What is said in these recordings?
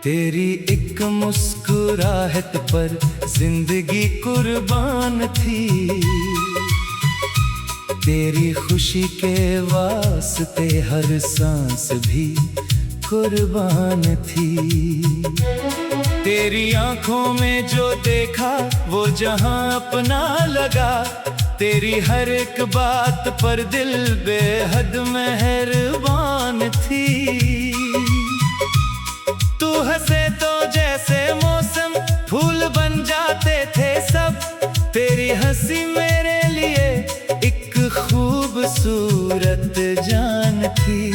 तेरी एक मुस्कुराहट पर जिंदगी कुर्बान थी। तेरी खुशी के वास्ते हर सांस भी कुर्बान थी। तेरी आंखों में जो देखा वो जहां अपना लगा। तेरी हर एक बात पर दिल बेहद मेहरबान थी। तू हंसे तो जैसे मौसम फूल बन जाते थे सब। तेरी हंसी मेरे लिए एक खूबसूरत जान थी।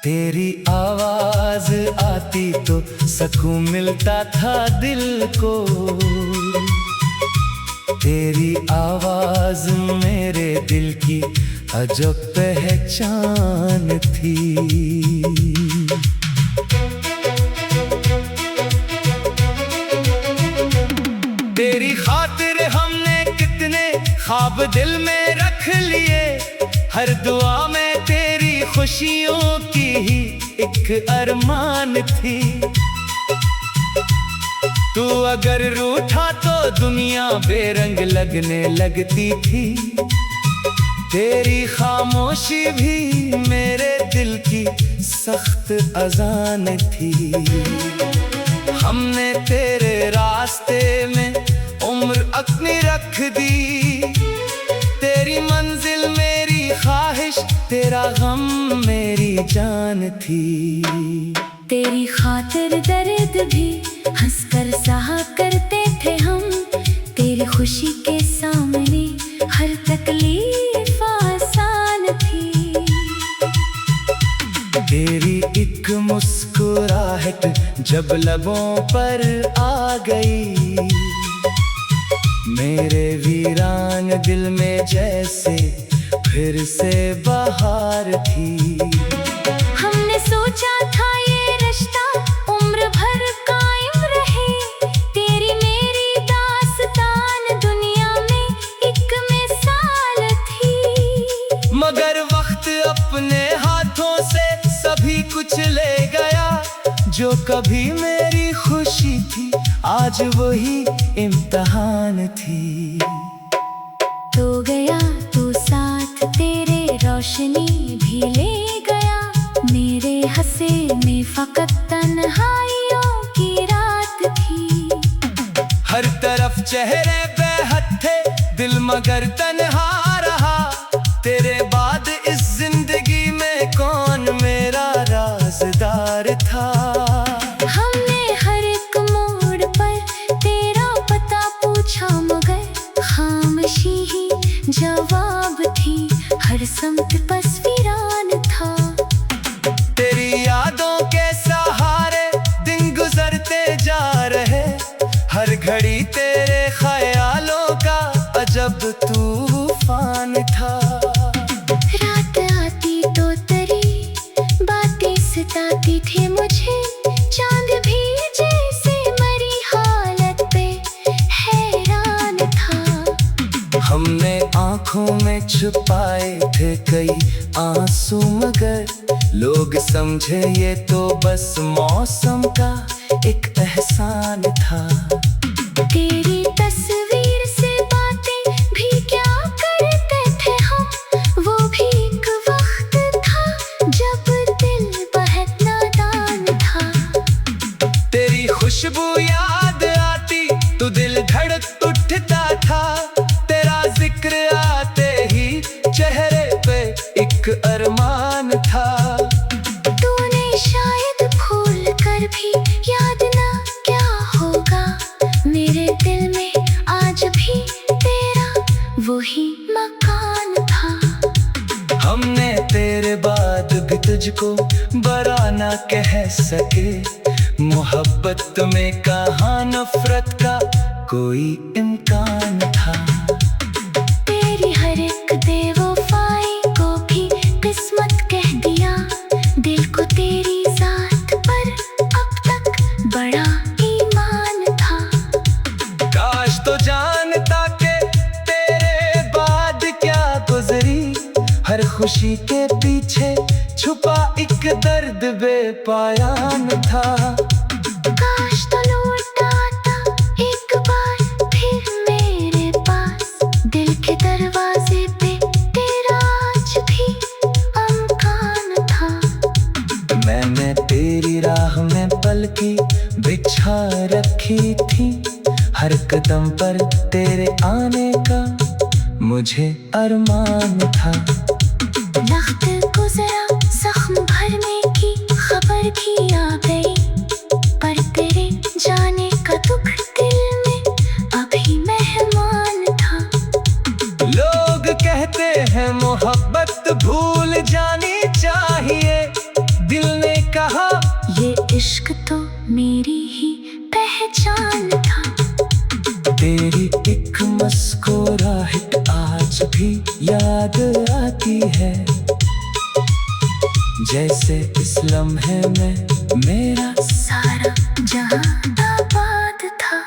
तेरी आवाज आती तो सुकून मिलता था दिल को। तेरी आवाज मेरे दिल की अजब पहचान थी। तेरी खातिर हमने कितने ख्वाब दिल में रख लिए। हर दुआ में तेरी खुशियों की ही एक अरमान थी। तू अगर रूठा तो दुनिया बेरंग लगने लगती थी। तेरी खामोशी भी मेरे दिल की सख्त अजान थी। हमने तेरे रास्ते में उम्र अपनी रख दी। तेरी मंजिल मेरी ख्वाहिश, तेरा गम मेरी जान थी। तेरी खातिर दर्द भी हंसकर सहा करते थे हम। तेरी खुशी के सामने हर तकलीफ आसान थी। तेरी एक मुस्कुराहट जब लबों पर आ गई। मेरे वीरान दिल में जैसे फिर से बहार थी। हमने सोचा था ये रिश्ता उम्र भर कायम रहे। तेरी मेरी दास्तान दुनिया में एक मिसाल थी। मगर वक्त अपने हाथों से सभी कुछ ले गया। जो कभी मेरी खुशी थी आज वही इम्तिहान थी। तो गया तू साथ, तेरे रोशनी भी ले गया। मेरे हंसे में फकत तन्हाइयों की रात थी। हर तरफ चेहरे बेहद थे दिल मगर तन्हा रहा। तेरे बाद इस जिंदगी में कौन मेरा राज़दार था। हमने हर एक मोड़ पर तेरा पता पूछा मगर खामोशी ही जवाब थी। हर समत बस वीरान था। तेरी यादों के सहारे दिन गुजरते जा रहे। हर घड़ी तेरे ख्यालों का अजब तूफान था। रात आती तो तेरी बातें सताती थी मुझे। चांद भी जैसे मरी हालत पे हैरान था। हमने आंखों में छुपाए थे कई आंसू मगर लोग समझे ये तो बस मौसम का एक एहसान था। तेरी तस्वीर से बातें भी क्या करते थे हम। वो भी एक वक्त था जब दिल बहुत नादान था। तेरी खुशबू याद आती तो दिल धड़क उठता था। तेरा जिक्र आते ही चेहरे पे एक अरमान था। तूने शायद भूल कर भी याद ना क्या होगा। मेरे दिल में आज भी तेरा वही मकान था। हमने तेरे बाद भी तुझको बरा ना कह सके। मोहब्बत में कहाँ नफरत का कोई इम्कान था। तेरी हर एक बेवफाई को भी किस्मत कह दिया। दिल को तेरी जात पर अब तक बड़ा ईमान था। काश तो जानता के तेरे बाद क्या गुजरी। हर खुशी के पीछे छुपा एक दर्द बेपायान था। काश तो लौट आता एक बार फिर मेरे पास, दिल के दरवाजे पे तेरा आज भी अमकान था। मैंने तेरी राह में पलकी बिछा रखी थी, हर कदम पर तेरे आने का मुझे अरमान था। वक्त गुजरा, जख्म भरने की खबर भी आ गई, पर तेरे जाने का दुख दिल में अभी मेहमान था। लोग कहते हैं मोहब्बत भूल जानी चाहिए, दिल ने कहा ये इश्क तो मेरी ही पहचान था। तेरी एक मुस्कुराहट आज भी याद आती है, जैसे इस लम्हे में मेरा सारा जहां आबाद था।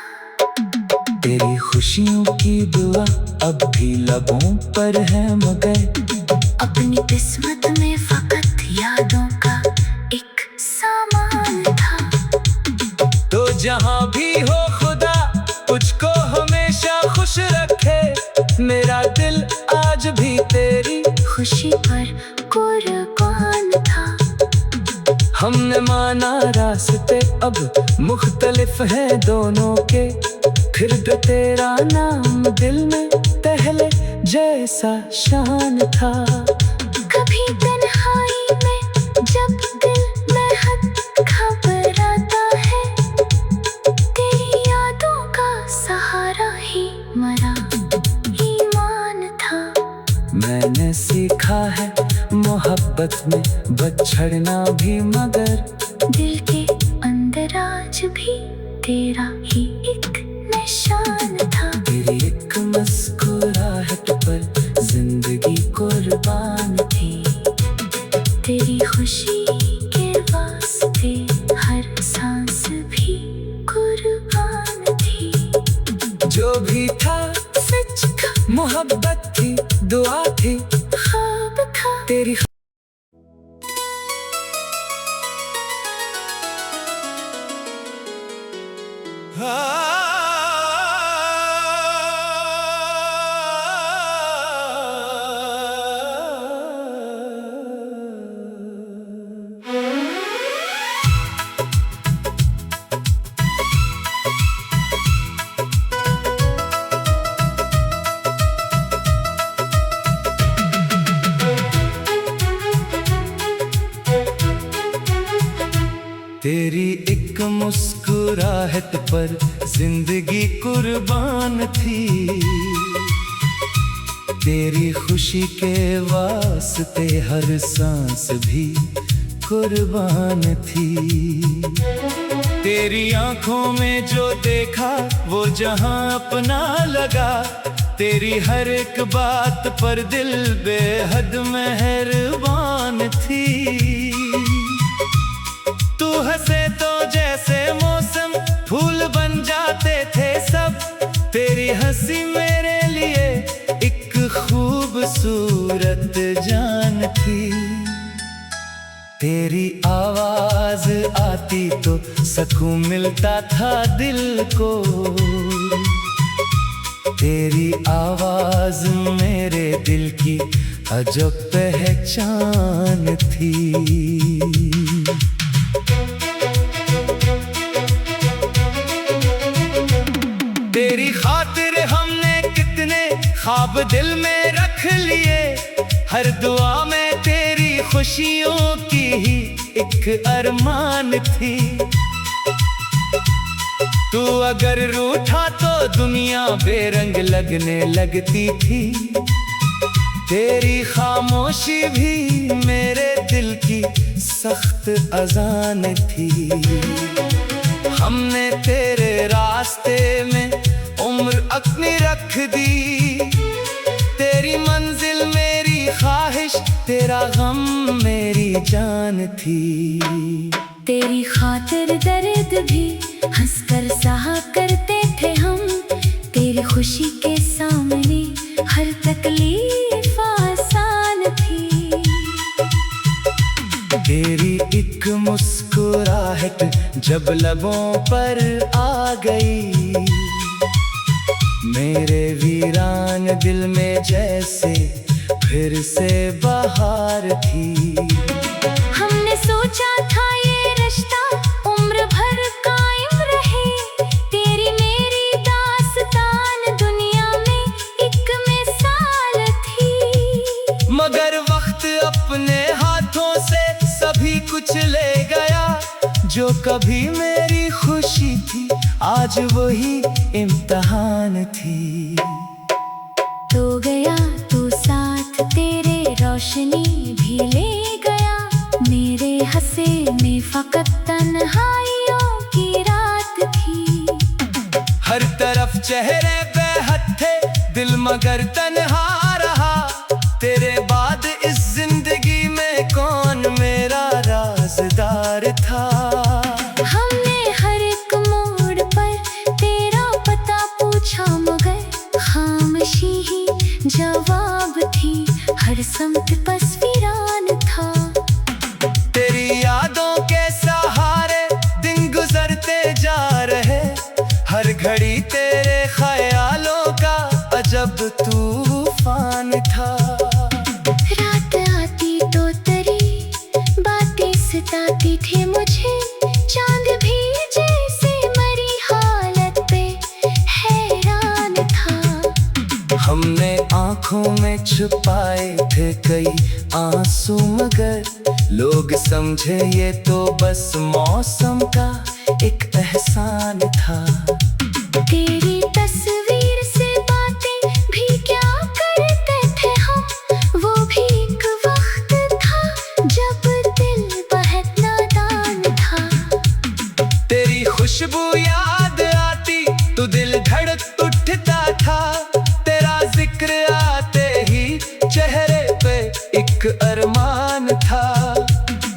तेरी खुशियों की दुआ अब भी लबों पर है, मगर अपनी किस्मत में फकत यादों का एक सामान था। तो जहां भी हो खुदा तुझको हमेशा खुश रखे, मेरा दिल आज भी तेरी खुशी पर कुर्बान था। हमने माना रास्ते अब मुख्तलिफ हैं दोनों के, फिर भी तेरा नाम दिल में पहले जैसा शान था। कभी तन्हाई में जब दिल में हद घबराता है, तेरी यादों का सहारा ही मरा ईमान था। मैंने सीखा है मोहब्बत में बछड़ना भी, मगर दिल के अंदर आज भी तेरा ही एक निशान था। तेरी एक मुस्कुराहट पर जिंदगी कुर्बान थी, तेरी खुशी के वास्ते हर सांस भी कुर्बान थी। जो भी था सच था, मोहब्बत थी, दुआ थी, ख्वाब था। तेरी तेरी एक मुस्कुराहट पर जिंदगी कुर्बान थी, तेरी खुशी के वास्ते हर सांस भी कुर्बान थी। तेरी आंखों में जो देखा वो जहां अपना लगा, तेरी हर एक बात पर दिल बेहद मेहरबान थी। तू हंसे तो जैसे मौसम फूल बन जाते थे सब, तेरी हंसी मेरे लिए एक खूबसूरत जान थी। तेरी आवाज आती तो सुकून मिलता था दिल को, तेरी आवाज मेरे दिल की अजब पहचान थी। तेरी खातिर हमने कितने ख्वाब दिल में रख लिए, हर दुआ में तेरी खुशियों की ही एक अरमान थी। तू अगर रूठा तो दुनिया बेरंग लगने लगती थी, तेरी खामोशी भी मेरे दिल की सख्त अजान थी। हमने तेरे रास्ते में उम्र अपनी रख दी, तेरी मंजिल मेरी ख्वाहिश, तेरा गम मेरी जान थी। तेरी खातिर दर्द भी हंसकर सहा करते थे हम, तेरी खुशी के सामने हर तकलीफ आसान थी। तेरी एक मुस्कुराहट जब लबों पर आ गई, मेरे वीरान दिल में जैसे फिर से बहार थी। हमने सोचा था ये रिश्ता उम्र भर कायम रहे, तेरी मेरी दास्तान दुनिया में एक मिसाल थी। मगर वक्त अपने हाथों से सभी कुछ ले गया, जो कभी मेरी खुशी थी आज वही इम्तिहान थी। तो गया तू साथ तेरे रोशनी भी ले गया, मेरे हंसे में फकत तन्हाइयों की रात थी। हर तरफ चेहरे बेहद थे, दिल मगर तन्हा रहा, तेरे बाद इस जिंदगी में कौन मेरा राज़दार था। हमने हर एक मोड़ पर तेरा पता पूछा, मगर खामोशी ही जवाब थी, हर समत बस वीरान था। तेरी यादों के सहारे दिन गुजरते जा रहे, हर घड़ी तेरे ख्यालों का अजब तूफान था। रात आती तो तेरी बातें सताती थी मुझे, चांद भी जैसे मरी हालत पे हैरान था। हमने आंखों में छुपाए थे कई आंसू, मगर लोग समझे ये तो बस मौसम का एक एहसान था। तेरी तस्वीर से बातें भी क्या करते थे हम, वो भी एक वक्त था जब दिल बहुत नादान था। तेरी खुशबू याद आती तो दिल धड़क उठता था, तेरा जिक्र आते ही चेहरे पे एक अरमान था।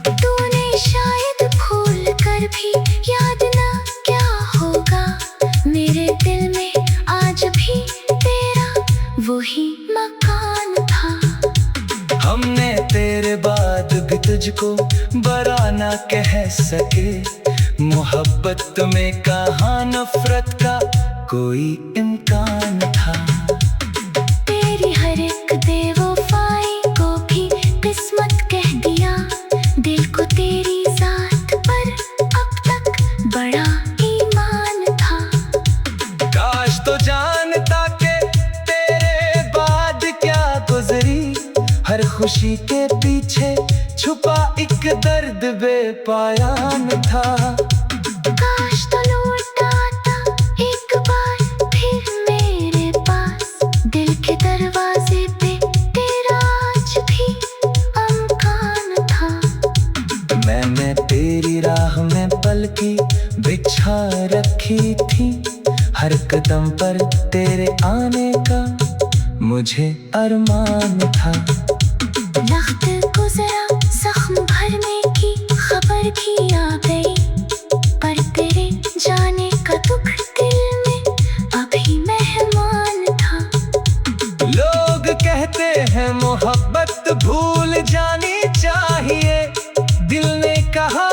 तूने शायद भूल कर भी याद ना क्या होगा, मेरे दिल में आज भी तेरा वही मकान था। हमने तेरे बाद भी तुझको बरा ना कह सके, मोहब्बत में कहाँ नफरत का कोई इम्कान था। तेरी हर एक बेवफाई को भी किस्मत कह दिया, दिल को तेरी जात पर अब तक बड़ा ईमान था। काश तो जानता के तेरे बाद क्या गुजरी, हर खुशी के पीछे छुपा एक दर्द बेपायान था। काश तो लौट आता एक बार फिर मेरे पास, दिल के दरवाजे पे तेरा आज भी अमकान था। मैंने तेरी राह में पलकी बिछा रखी थी, हर कदम पर तेरे आने का मुझे अरमान था। वक्त गुजरा जख्म भरने की खबर भी आ गई, पर तेरे जाने का दुख दिल में अभी मेहमान था। लोग कहते हैं मोहब्बत भूल जानी चाहिए, दिल ने कहा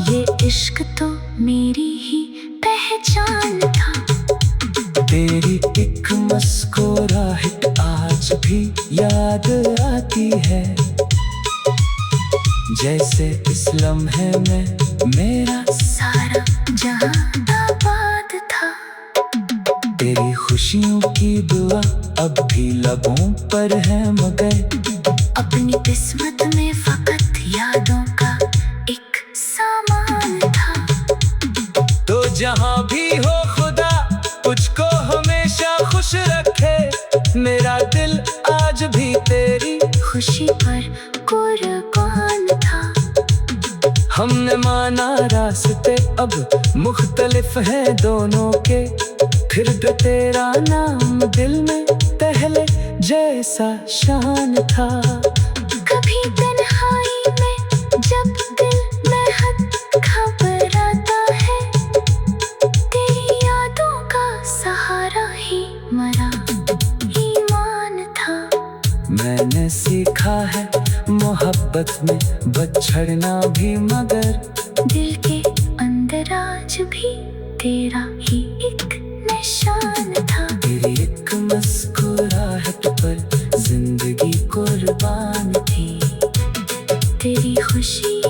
ये इश्क तो मेरी ही पहचान था। तेरी एक मुस्कुराहट आज भी याद आती है, जैसे इस लम्हे में मेरा सारा जहां आबाद था। तेरी खुशियों की दुआ अब भी लबों पर है, मगर अपनी किस्मत में फकत यादों का एक सामान था। तो जहां भी हो खुदा तुझको हमेशा खुश रखे, मेरा दिल आज भी तेरी खुशी पर कुर्बान था। हमने माना रास्ते अब मुख्तलिफ हैं दोनों के, फिर भी तेरा नाम दिल में पहले जैसा शान था। कभी तन्हाई में जब दिल बेहद घबराता है, तेरी यादों का सहारा ही मरा ईमान था। मैंने सीखा है मोहब्बत रात में बछड़ना भी, मगर दिल के अंदर आज भी तेरा ही एक निशान था। तेरी एक मुस्कुराहट पर जिंदगी कुर्बान थी। तेरी खुशी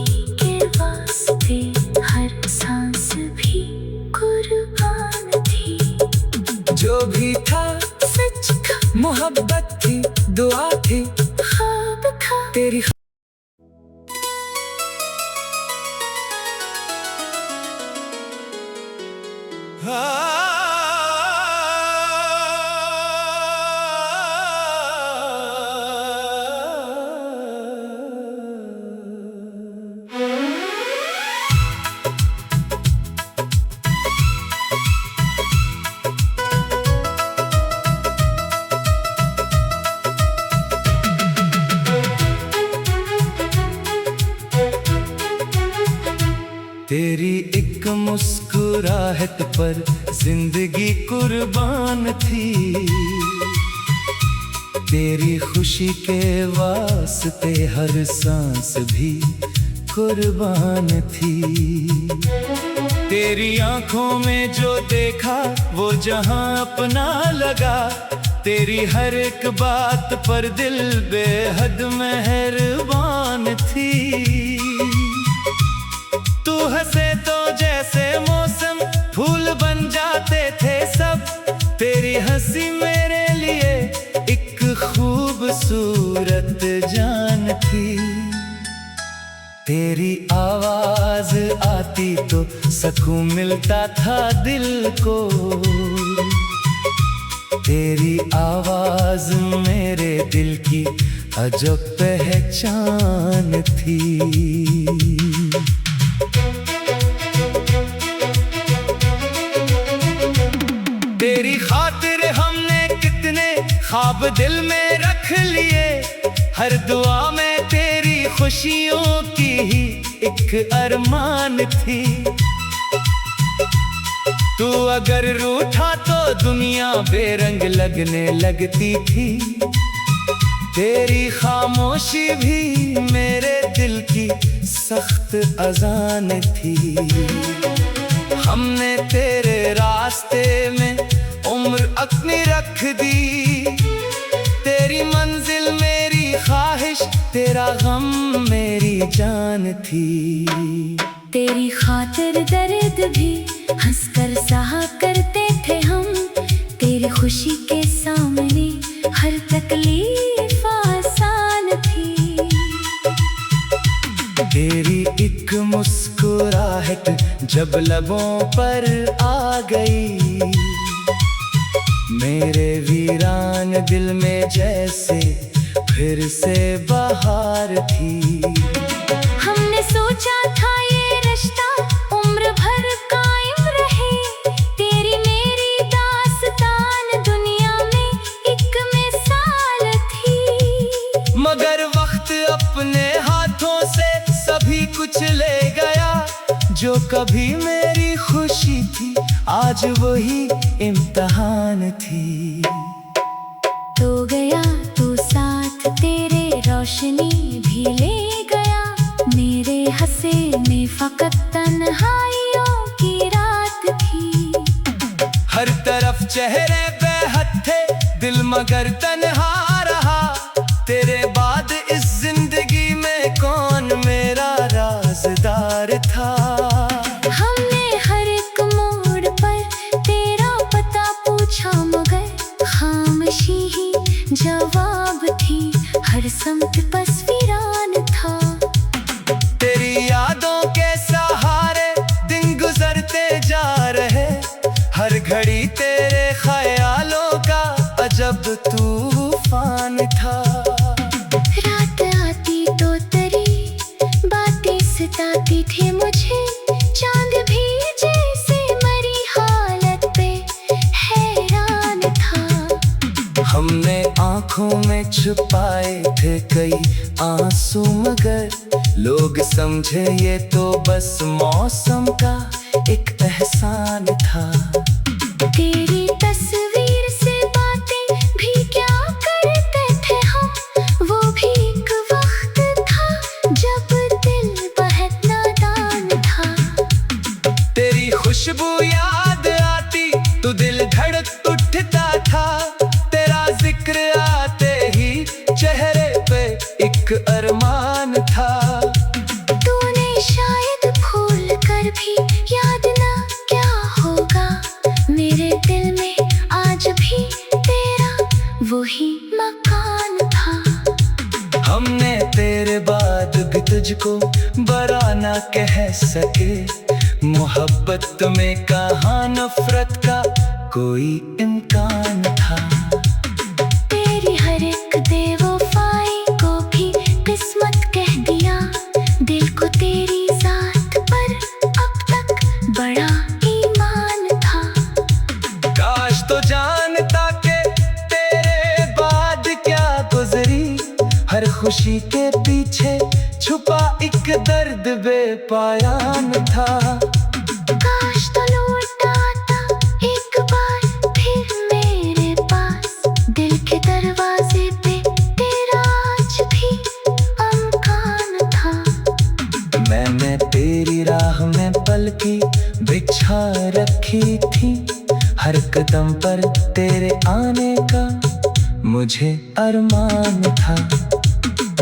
के वास्ते हर सांस भी कुर्बान थी। जो भी था सच का, मोहब्बत थी, दुआ थी, ख्वाब था तेरी। तेरी एक मुस्कुराहट पर जिंदगी कुर्बान थी। तेरी खुशी के वास्ते हर सांस भी कुर्बान थी। तेरी आंखों में जो देखा वो जहां अपना लगा। तेरी हर एक बात पर दिल बेहद मेहरबान थी। तू हंसे तो जैसे मौसम फूल बन जाते थे सब। तेरी हंसी मेरे लिए एक खूबसूरत जान थी। तेरी आवाज आती तो सुकून मिलता था दिल को। तेरी आवाज मेरे दिल की अजब पहचान थी। तेरी खातिर हमने कितने ख्वाब दिल में रख लिए। हर दुआ में तेरी खुशियों की ही एक अरमान थी। तू अगर रूठा तो दुनिया बेरंग लगने लगती थी। तेरी खामोशी भी मेरे दिल की सख्त अजान थी। हमने तेरे रास्ते में उम्र अपनी रख दी। तेरी मंजिल मेरी ख्वाहिश, तेरा गम मेरी जान थी। तेरी खातिर दर्द भी हंसकर सहा करते थे हम। तेरी खुशी के सामने हर तकलीफ आसान थी। तेरी एक मुस्कुराहट जब लबों पर आ गई। मेरे वीरान दिल में जैसे फिर से बहार थी। हमने सोचा था ये रिश्ता उम्र भर कायम रहे। तेरी मेरी दास्तान दुनिया में एक मिसाल थी। मगर वक्त अपने हाथों से सभी कुछ ले गया। जो कभी मेरी खुशी थी आज वही इम्तिहान थी। तो गया तू साथ, तेरे रोशनी भी ले गया। मेरे हंसे में फकत तन्हाइयों की रात थी। हर तरफ चेहरे बेहद थे, दिल मगर तन्हा रहा। तेरे बाद इस जिंदगी में कौन मेरा राज़दार था। हमने हर एक मोड़ पर तेरा पता पूछा, मगर खामोशी ही जवाब थी। हर समत बस वीरान था। तेरी यादों के सहारे दिन गुजरते जा रहे। हर घड़ी तेरे ख्यालों का अजब तूफान था। रात आती तो तेरी बातें सताती थी मुझे। चांद भी जैसे मरी हालत पे हैरान था। हमने आंखों में छुपाए थे कई आंसू, मगर लोग समझे ये तो बस मौसम का एक एहसान था। तेरी तस्वीर से बातें भी क्या करते थे हम। वो भी एक वक्त था खुशबू याद आती तो दिल धड़क उठता था। तेरा जिक्र आते ही चेहरे पे एक अरमान था। तूने शायद भूल कर भी याद ना क्या होगा, मेरे दिल में आज भी तेरा वही मकान था। हमने तेरे बाद भी तुझको बरा ना कह सके, मोहब्बत में कहाँ नफरत का कोई इम्कान था। तेरी हर एक बेवफाई को भी किस्मत कह दिया, दिल को तेरी जात पर अब तक बड़ा ईमान था। काश तो जानता के तेरे बाद क्या गुजरी, हर खुशी के पीछे छुपा एक दर्द बेपायान था। काश तो लौट आता एक बार फिर मेरे पास, दिल के दरवाजे पे तेरा आज भी अमकान था। मैंने तेरी राह में पलकी बिछा रखी थी, हर कदम पर तेरे आने का मुझे अरमान था।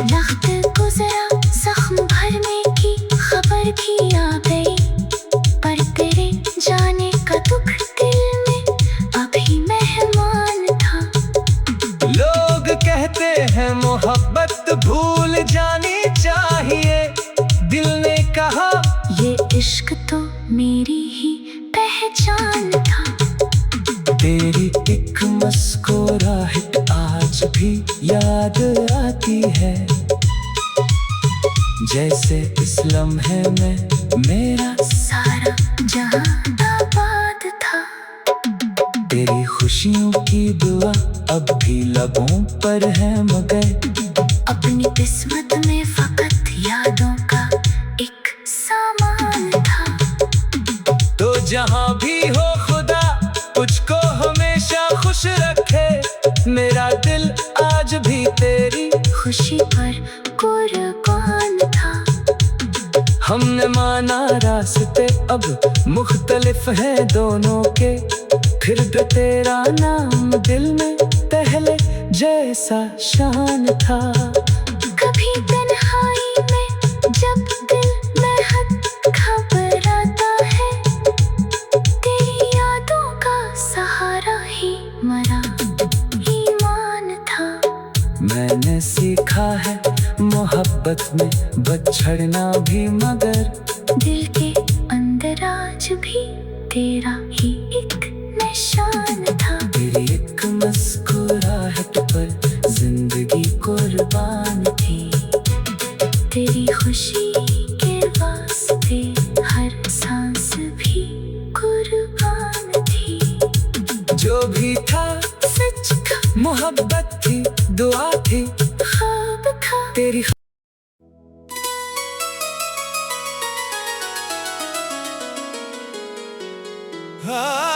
वक्त गुजरा जख्म भरने की खबर भी आ गई, पर तेरे जाने का दुख दिल में अभी मेहमान था। लोग कहते हैं मोहब्बत भूल जानी चाहिए, दिल ने कहा ये इश्क तो मेरी ही पहचान था। तेरी एक मुस्कुराहट आज भी याद आती है, जैसे इस लम्हे में मेरा सारा जहां आबाद था। तेरी खुशियों की दुआ अब भी लबों पर है, मगर अपनी किस्मत में फकत यादों का एक सामान था। तो जहां भी हो खुदा तुझको हमेशा खुश रखे, मेरा दिल आज भी तेरी खुशी पर कुर्बान था। हमने माना रास्ते अब मुख्तलिफ है दोनों के, फिर भी तेरा नाम दिल में पहले जैसा शान था। कभी तन्हाई में जब दिल बेहद घबराता है, तेरी यादों का सहारा ही मरा ईमान था। मैंने सीखा है मोहब्बत में बछड़ना भी, मगर दिल के अंदर आज भी तेरा ही एक निशान था। तेरी एक मुस्कुराहट पर जिंदगी कुर्बान थी। तेरी खुशी के वास्ते हर सांस भी कुर्बान थी। जो भी था सच का मोहब्बत थी, दुआ थी ख्वाब था। तेरी। Ah